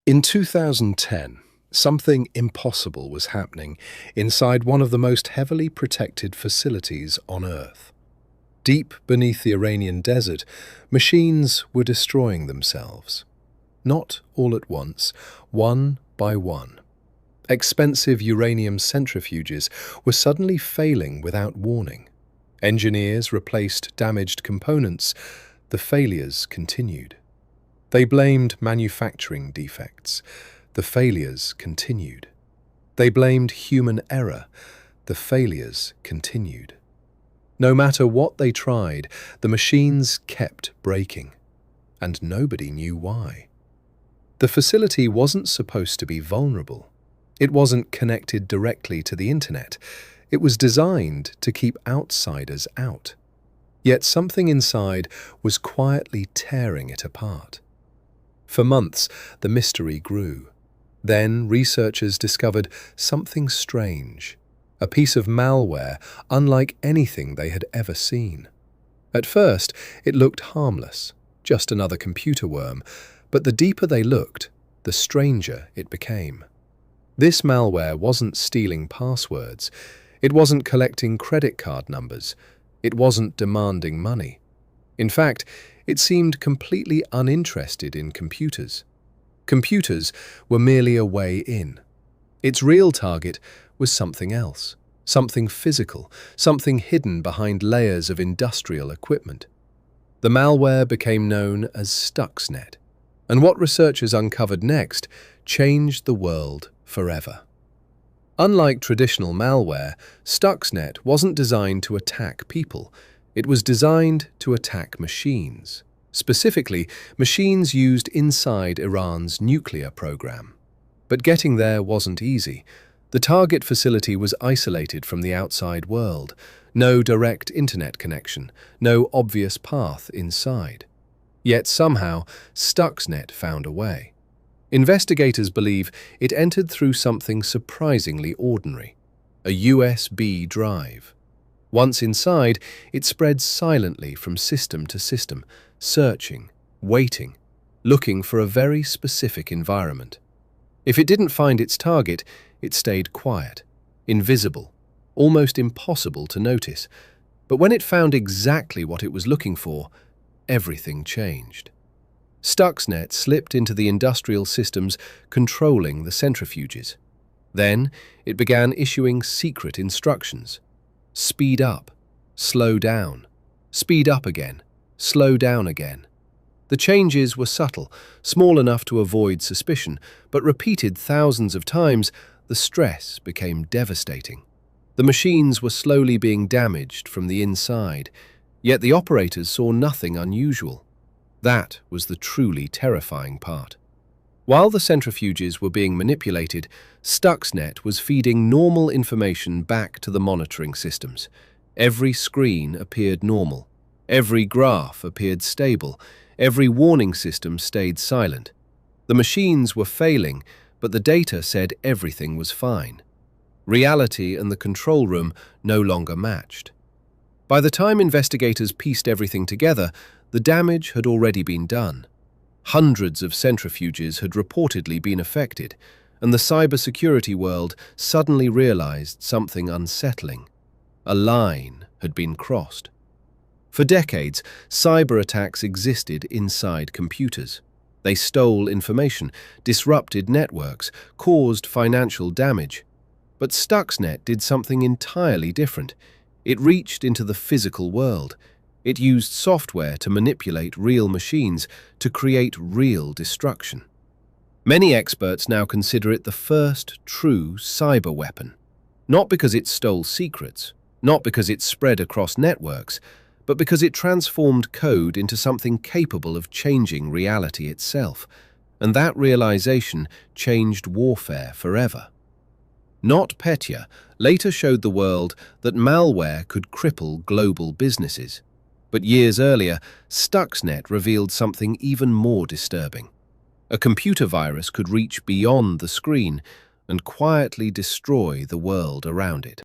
In 2010, something impossible was happening inside one of the most heavily protected facilities on Earth. Deep beneath the Iranian desert, machines were destroying themselves. Not all at once, one by one. Expensive uranium centrifuges were suddenly failing without warning. Engineers replaced damaged components. The failures continued. They blamed manufacturing defects. The failures continued. They blamed human error. The failures continued. No matter what they tried, the machines kept breaking, and nobody knew why. The facility wasn't supposed to be vulnerable. It wasn't connected directly to the internet. It was designed to keep outsiders out. Yet something inside was quietly tearing it apart. For months, the mystery grew. Then researchers discovered something strange, a piece of malware unlike anything they had ever seen. At first, it looked harmless, just another computer worm, but the deeper they looked, the stranger it became. This malware wasn't stealing passwords. It wasn't collecting credit card numbers. It wasn't demanding money. In fact, it seemed completely uninterested in computers. Computers were merely a way in. Its real target was something else, something physical, something hidden behind layers of industrial equipment. The malware became known as Stuxnet, and what researchers uncovered next changed the world forever. Unlike traditional malware, Stuxnet wasn't designed to attack people. It was designed to attack machines, specifically machines used inside Iran's nuclear program. But getting there wasn't easy. The target facility was isolated from the outside world. No direct internet connection, no obvious path inside. Yet somehow, Stuxnet found a way. Investigators believe it entered through something surprisingly ordinary, a USB drive. Once inside, it spread silently from system to system, searching, waiting, looking for a very specific environment. If it didn't find its target, it stayed quiet, invisible, almost impossible to notice. But when it found exactly what it was looking for, everything changed. Stuxnet slipped into the industrial systems controlling the centrifuges. Then it began issuing secret instructions. Speed up, slow down, speed up again, slow down again. The changes were subtle, small enough to avoid suspicion, but repeated thousands of times, the stress became devastating. The machines were slowly being damaged from the inside, yet the operators saw nothing unusual. That was the truly terrifying part. While the centrifuges were being manipulated, Stuxnet was feeding normal information back to the monitoring systems. Every screen appeared normal. Every graph appeared stable. Every warning system stayed silent. The machines were failing, but the data said everything was fine. Reality and the control room no longer matched. By the time investigators pieced everything together, the damage had already been done. Hundreds of centrifuges had reportedly been affected, and the cybersecurity world suddenly realized something unsettling. A line had been crossed. For decades, cyber attacks existed inside computers. They stole information, disrupted networks, caused financial damage. But Stuxnet did something entirely different. It reached into the physical world. It used software to manipulate real machines, to create real destruction. Many experts now consider it the first true cyber weapon. Not because it stole secrets, not because it spread across networks, but because it transformed code into something capable of changing reality itself. And that realization changed warfare forever. NotPetya later showed the world that malware could cripple global businesses. But years earlier, Stuxnet revealed something even more disturbing. A computer virus could reach beyond the screen and quietly destroy the world around it.